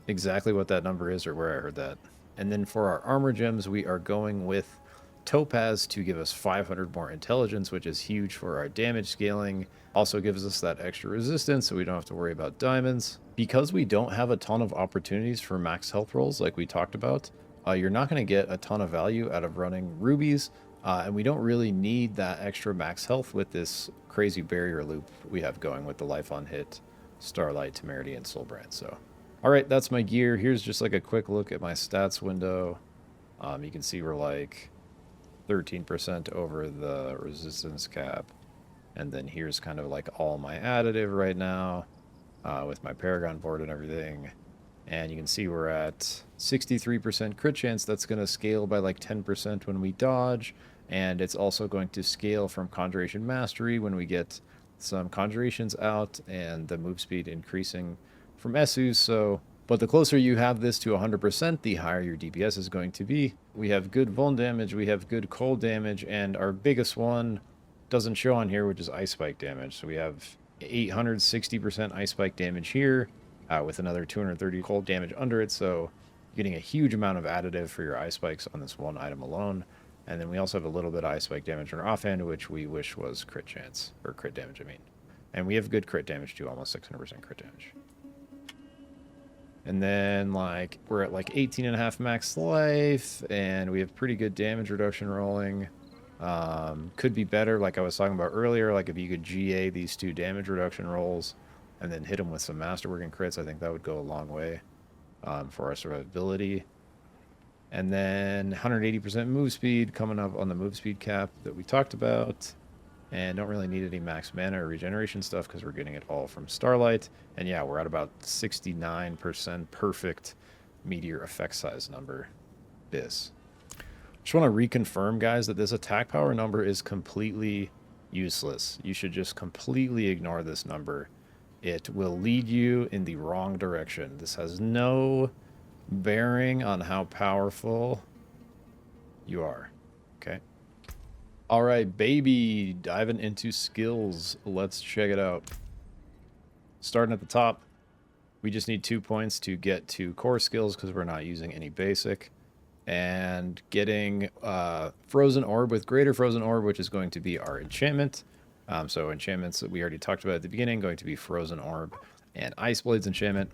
exactly what that number is or where I heard that. And then for our armor gems, we are going with topaz to give us 500 more intelligence, which is huge for our damage scaling. Also gives us that extra resistance so we don't have to worry about diamonds. Because we don't have a ton of opportunities for max health rolls like we talked about, you're not going to get a ton of value out of running rubies, and we don't really need that extra max health with this crazy barrier loop we have going with the life on hit, starlight, temerity, and soulbrand. So all right, that's my gear. Here's just like a quick look at my stats window. You can see we're like 13% over the resistance cap. And then here's kind of like all my additive right now with my Paragon board and everything. And you can see we're at 63% crit chance. That's going to scale by like 10% when we dodge. And it's also going to scale from Conjuration Mastery when we get some conjurations out and the move speed increasing from Esus. So, but the closer you have this to 100%, the higher your DPS is going to be. We have good vuln damage, we have good cold damage, and our biggest one doesn't show on here, which is ice spike damage. So we have 860% ice spike damage here with another 230 cold damage under it. So you're getting a huge amount of additive for your ice spikes on this one item alone. And then we also have a little bit of ice spike damage on our offhand, which we wish was crit chance, or crit damage, I mean. And we have good crit damage too, almost 600% crit damage. And then like we're at like 18.5 max life, and we have pretty good damage reduction rolling. Could be better, like I was talking about earlier, like if you could GA these 2 damage reduction rolls and then hit them with some masterworking crits, I think that would go a long way for our survivability. And then 180% move speed coming up on the move speed cap that we talked about. And don't really need any max mana or regeneration stuff because we're getting it all from Starlight. And yeah, we're at about 69% perfect meteor effect size number. Just want to reconfirm, guys, that this attack power number is completely useless. You should just completely ignore this number. It will lead you in the wrong direction. This has no bearing on how powerful you are. Okay. All right, baby, diving into skills. Let's check it out. Starting at the top, we just need 2 points to get to core skills because we're not using any basic. And getting Frozen Orb with Greater Frozen Orb, which is going to be our enchantment. So enchantments that we already talked about at the beginning, going to be Frozen Orb and Ice Blades enchantment.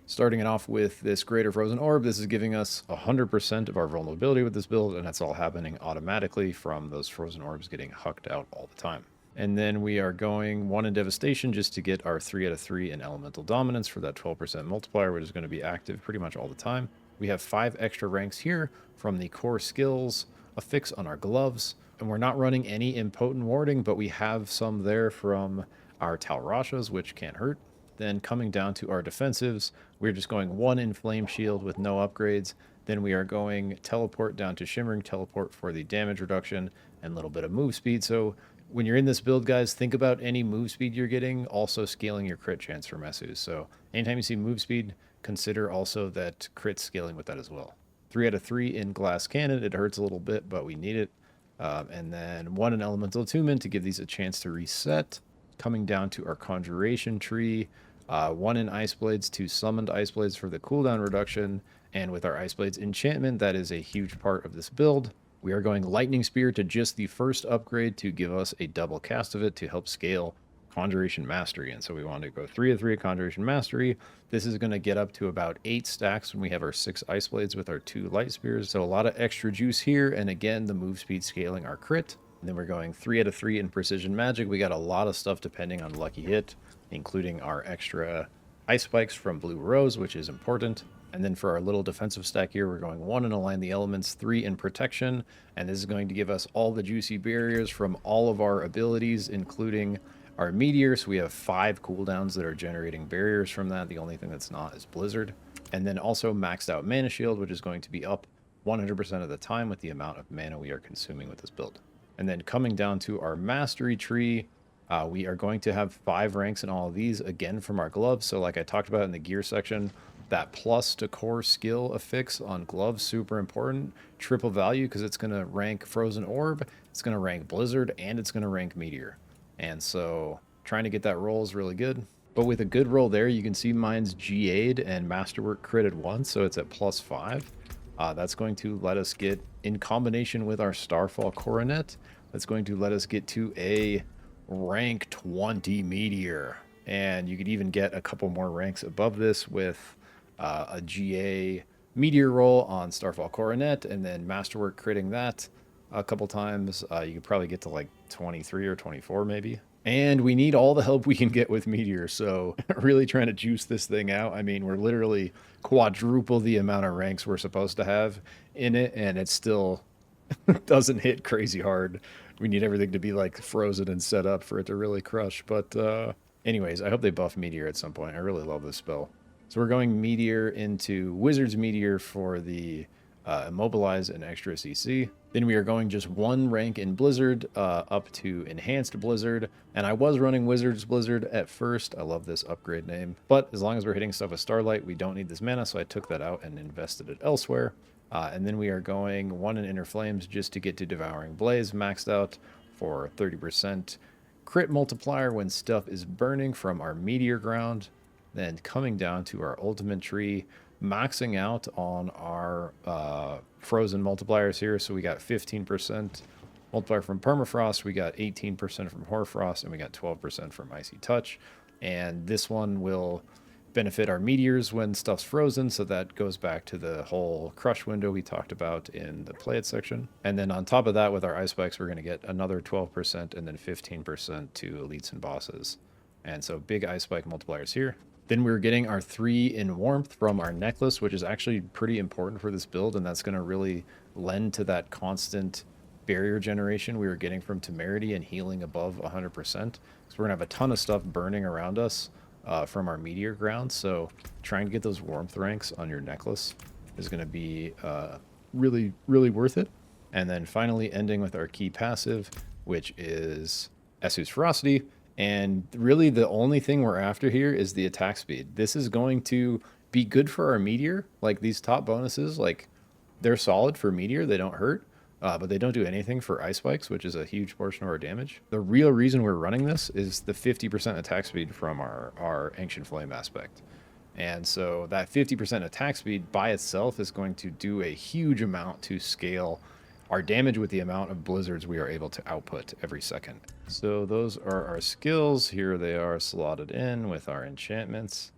Starting it off with this Greater Frozen Orb, this is giving us 100% of our vulnerability with this build, and that's all happening automatically from those Frozen Orbs getting hucked out all the time. And then we are going 1 in Devastation just to get our 3 out of 3 in Elemental Dominance for that 12% multiplier, which is going to be active pretty much all the time. We have 5 extra ranks here from the core skills, a fix on our gloves, and we're not running any impotent warding, but we have some there from our Talrashas, which can't hurt. Then coming down to our defensives, we're just going 1 in Flame Shield with no upgrades. Then we are going Teleport down to Shimmering Teleport for the damage reduction and a little bit of move speed. So when you're in this build, guys, think about any move speed you're getting, also scaling your crit chance for Messus. So anytime you see move speed, consider also that crit scaling with that as well. 3 out of 3 in Glass Cannon. It hurts a little bit, but we need it. And then 1 in Elemental Attunement to give these a chance to reset. Coming down to our Conjuration tree, 1 in Ice Blades, 2 summoned Ice Blades for the cooldown reduction. And with our Ice Blades enchantment, that is a huge part of this build. We are going Lightning Spear to just the first upgrade to give us a double cast of it to help scale Conjuration Mastery. And so we want to go 3 of 3 Conjuration Mastery. This is going to get up to about 8 stacks when we have our 6 Ice Blades with our 2 Light Spears. So a lot of extra juice here. And again, the move speed scaling our crit. And then we're going 3 out of 3 in Precision Magic. We got a lot of stuff depending on lucky hit, including our extra Ice Spikes from Blue Rose, which is important. And then for our little defensive stack here, we're going 1 in Align the Elements, 3 in Protection. And this is going to give us all the juicy barriers from all of our abilities, including our Meteor. So we have 5 cooldowns that are generating barriers from that. The only thing that's not is Blizzard. And then also maxed out Mana Shield, which is going to be up 100% of the time with the amount of mana we are consuming with this build. And then coming down to our Mastery tree, we are going to have 5 ranks in all of these, again from our gloves. So like I talked about in the gear section, that plus to core skill affix on gloves, super important. Triple value because it's going to rank Frozen Orb, it's going to rank Blizzard, and it's going to rank Meteor. And so trying to get that roll is really good. But with a good roll there, you can see mine's GA'd and Masterwork critted once, so it's at +5. That's going to let us get, in combination with our Starfall Coronet, that's going to let us get to a rank 20 Meteor. And you could even get a couple more ranks above this with a GA Meteor roll on Starfall Coronet, and then Masterwork critting that a couple times. You could probably get to like 23 or 24 maybe. And we need all the help we can get with Meteor, so really trying to juice this thing out. I mean, we're literally quadruple the amount of ranks we're supposed to have in it, and it still doesn't hit crazy hard. We need everything to be like frozen and set up for it to really crush. But anyways, I hope they buff Meteor at some point. I really love this spell. So we're going Meteor into Wizard's Meteor for the Immobilize and extra CC. Then we are going just 1 rank in Blizzard up to Enhanced Blizzard. And I was running Wizard's Blizzard at first. I love this upgrade name. But as long as we're hitting stuff with Starlight, we don't need this mana, so I took that out and invested it elsewhere. And then we are going 1 in Inner Flames just to get to Devouring Blaze maxed out for 30% crit multiplier when stuff is burning from our Meteor Ground. Then coming down to our Ultimate Tree, maxing out on our frozen multipliers here. So we got 15% multiplier from Permafrost, we got 18% from Hoarfrost, and we got 12% from Icy Touch. And this one will benefit our meteors when stuff's frozen, so that goes back to the whole crush window we talked about in the play it section. And then on top of that, with our Ice Spikes, we're going to get another 12% and then 15% to elites and bosses. And so big Ice Spike multipliers here. Then we're getting our 3 in Warmth from our necklace, which is actually pretty important for this build, and that's going to really lend to that constant barrier generation we were getting from Temerity and healing above 100%. So we're going to have a ton of stuff burning around us from our Meteor Ground, so trying to get those Warmth ranks on your necklace is going to be really, really worth it. And then finally ending with our key passive, which is Essu's Ferocity. And really the only thing we're after here is the attack speed. This is going to be good for our Meteor. Like these top bonuses, like they're solid for Meteor. They don't hurt, but they don't do anything for Ice Spikes, which is a huge portion of our damage. The real reason we're running this is the 50% attack speed from our Ancient Flame aspect. And so that 50% attack speed by itself is going to do a huge amount to scale our damage with the amount of blizzards we are able to output every second. So those are our skills. Here they are slotted in with our enchantments.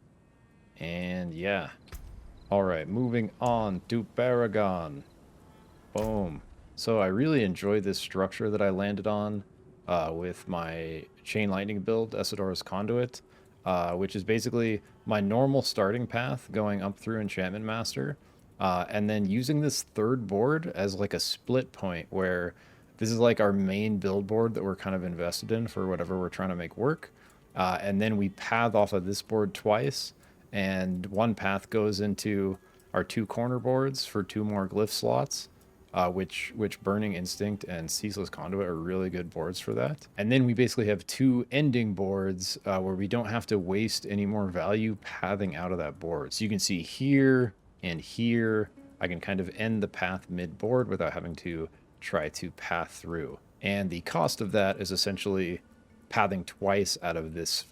And yeah. All right, moving on to Paragon. Boom. So I really enjoyed this structure that I landed on with my Chain Lightning build, Esidora's Conduit, which is basically my normal starting path going up through Enchantment Master. And then using this third board as like a split point where this is like our main build board that we're kind of invested in for whatever we're trying to make work. And then we path off of this board twice, and one path goes into our two corner boards for two more glyph slots, which Burning Instinct and Ceaseless Conduit are really good boards for that. And then we basically have two ending boards where we don't have to waste any more value pathing out of that board. So you can see here and here, I can kind of end the path mid-board without having to try to path through. And the cost of that is essentially pathing twice out of this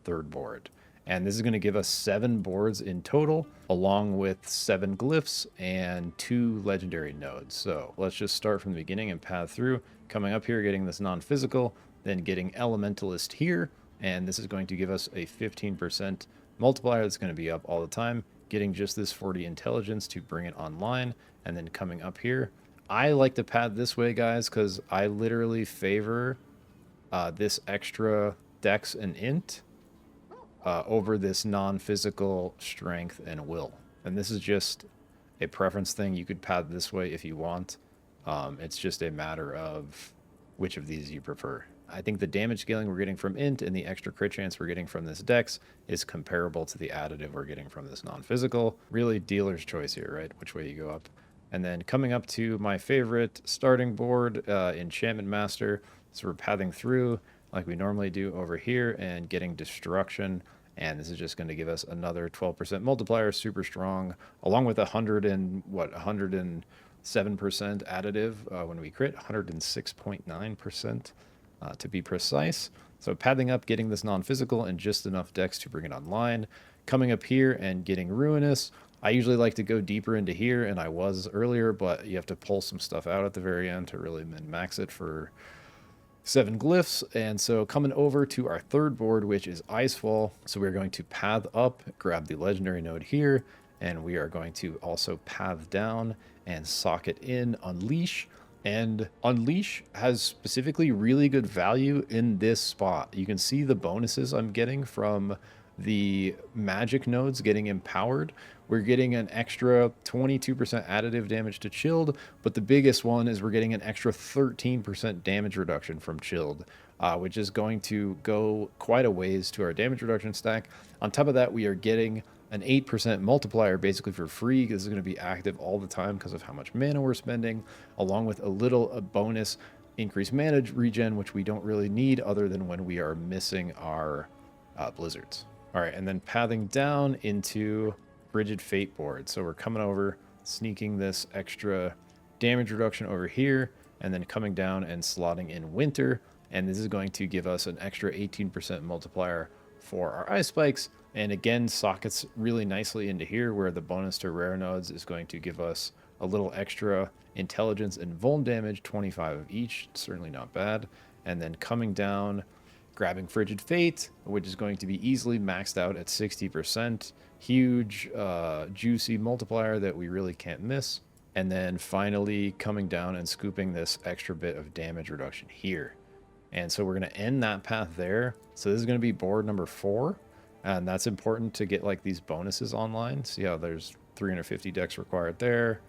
third board. And this is going to give us 7 boards in total, along with 7 glyphs and 2 legendary nodes. So let's just start from the beginning and path through. Coming up here, getting this non-physical, then getting Elementalist here. And this is going to give us a 15% multiplier that's going to be up all the time. Getting just this 40 intelligence to bring it online, and then coming up here. I like to path this way, guys, because I literally favor this extra dex and int over this non-physical strength and will. And this is just a preference thing. You could path this way if you want. It's just a matter of which of these you prefer. I think the damage scaling we're getting from int and the extra crit chance we're getting from this dex is comparable to the additive we're getting from this non-physical. Really dealer's choice here, right? Which way you go up. And then coming up to my favorite starting board, Enchantment Master. So we're pathing through like we normally do over here and getting Destruction. And this is just going to give us another 12% multiplier, super strong, along with 107% additive when we crit, 106.9% to be precise. So pathing up, getting this non-physical and just enough dex to bring it online. Coming up here and getting Ruinous. I usually like to go deeper into here, and I was earlier, but you have to pull some stuff out at the very end to really min-max it for 7 glyphs. And so coming over to our third board, which is Icefall. So we're going to path up, grab the legendary node here, and we are going to also path down and socket in Unleash. And Unleash has specifically really good value in this spot. You can see the bonuses I'm getting from the magic nodes getting empowered. We're getting an extra 22% additive damage to chilled, but the biggest one is we're getting an extra 13% damage reduction from chilled, which is going to go quite a ways to our damage reduction stack. On top of that, we are getting an 8% multiplier basically for free. This is going to be active all the time because of how much mana we're spending, along with a bonus increased mana regen, which we don't really need other than when we are missing our blizzards. All right, and then pathing down into Frigid Fate board. So we're coming over, sneaking this extra damage reduction over here, and then coming down and slotting in Winter. And this is going to give us an extra 18% multiplier for our Ice Spikes. And again, sockets really nicely into here where the bonus to rare nodes is going to give us a little extra intelligence and vuln damage, 25 of each, certainly not bad. And then coming down, grabbing Frigid Fate, which is going to be easily maxed out at 60%. Huge, juicy multiplier that we really can't miss. And then finally coming down and scooping this extra bit of damage reduction here. And so we're going to end that path there. So this is going to be board number 4. And that's important to get like these bonuses online. See how there's 350 dex required there.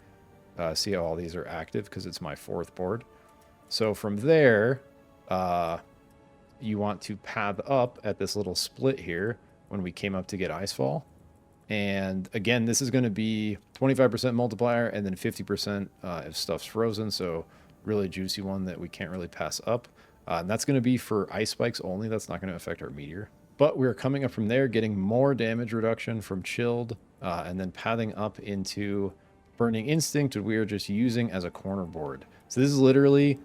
See how all these are active because it's my 4th board. So from there, you want to path up at this little split here when we came up to get Icefall. And again, this is going to be 25% multiplier and then 50% if stuff's frozen. So really juicy one that we can't really pass up. And that's going to be for Ice Spikes only. That's not going to affect our meteor. But we're coming up from there, getting more damage reduction from chilled, and then pathing up into Burning Instinct, which we are just using as a corner board. So this is literally,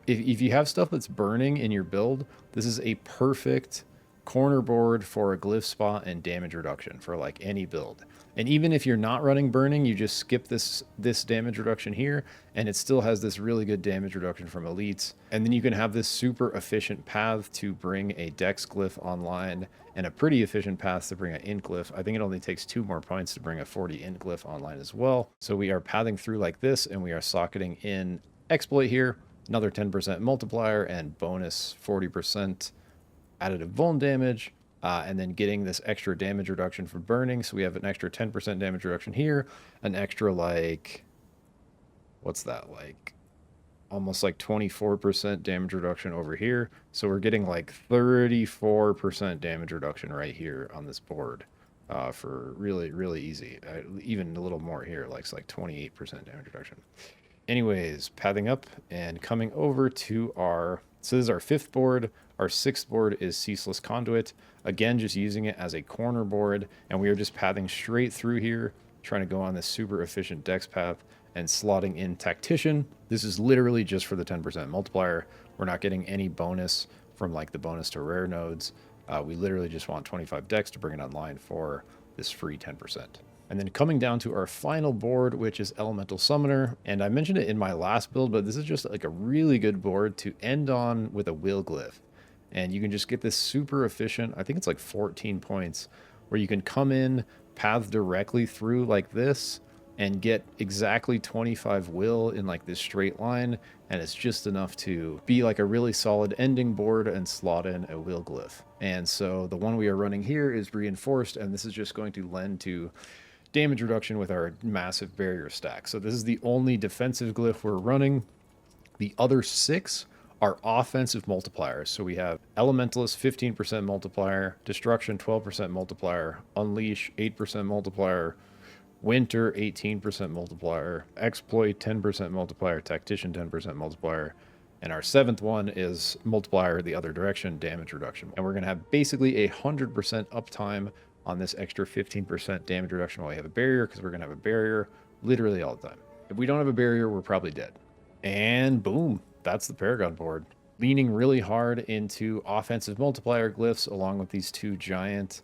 if you have stuff that's burning in your build, this is a perfect corner board for a glyph spot and damage reduction for like any build. And even if you're not running burning, you just skip this damage reduction here, and it still has this really good damage reduction from elites. And then you can have this super efficient path to bring a dex glyph online and a pretty efficient path to bring an int glyph. I think it only takes 2 more points to bring a 40 int glyph online as well. So we are pathing through like this, and we are socketing in exploit here, another 10% multiplier and bonus 40% additive vuln damage. and then getting this extra damage reduction from burning. So we have an extra 10% damage reduction here, an extra like, what's that, like almost like 24% damage reduction over here. So we're getting like 34% damage reduction right here on this board for really, really easy. Even a little more here, like it's like 28% damage reduction. Anyways, pathing up and coming over to our, so this is our 5th board. Our 6th board is Ceaseless Conduit. Again, just using it as a corner board, and we are just pathing straight through here, trying to go on this super efficient dex path and slotting in Tactician. This is literally just for the 10% multiplier. We're not getting any bonus from like the bonus to rare nodes. We literally just want 25 dex to bring it online for this free 10%. And then coming down to our final board, which is Elemental Summoner. And I mentioned it in my last build, but this is just like a really good board to end on with a Will Glyph. And you can just get this super efficient, I think it's like 14 points, where you can come in, path directly through like this, and get exactly 25 will in like this straight line, and it's just enough to be like a really solid ending board and slot in a will glyph. And so the one we are running here is reinforced, and this is just going to lend to damage reduction with our massive barrier stack. So this is the only defensive glyph we're running. The other 6 are offensive multipliers. So we have Elementalist 15% multiplier, Destruction 12% multiplier, Unleash 8% multiplier, Winter 18% multiplier, Exploit 10% multiplier, Tactician 10% multiplier, and our 7th one is multiplier the other direction, damage reduction. And we're going to have basically 100% uptime on this extra 15% damage reduction while we have a barrier, because we're going to have a barrier literally all the time. If we don't have a barrier, we're probably dead. And boom, that's the Paragon board. Leaning really hard into offensive multiplier glyphs along with these 2 giant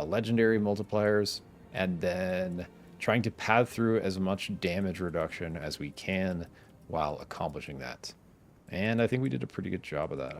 legendary multipliers, and then trying to pad through as much damage reduction as we can while accomplishing that. And I think we did a pretty good job of that.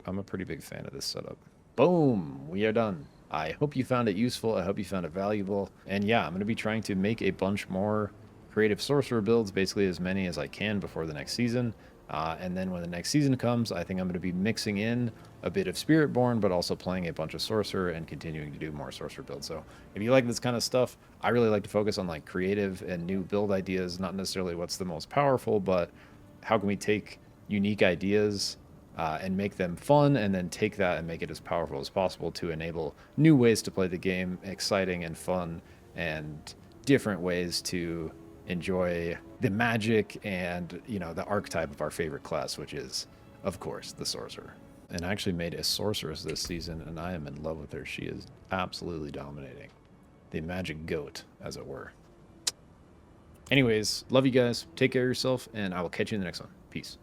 I'm a pretty big fan of this setup. Boom, we are done. I hope you found it useful. I hope you found it valuable. And yeah, I'm going to be trying to make a bunch more creative sorcerer builds, basically as many as I can before the next season. And then when the next season comes, I think I'm going to be mixing in a bit of Spiritborn, but also playing a bunch of Sorcerer and continuing to do more Sorcerer builds. So if you like this kind of stuff, I really like to focus on like creative and new build ideas, not necessarily what's the most powerful, but how can we take unique ideas and make them fun, and then take that and make it as powerful as possible to enable new ways to play the game, exciting and fun, and different ways to enjoy the magic and, you know, the archetype of our favorite class, which is, of course, the Sorcerer. And I actually made a Sorceress this season, and I am in love with her. She is absolutely dominating. The magic goat, as it were. Anyways, love you guys. Take care of yourself, and I will catch you in the next one. Peace.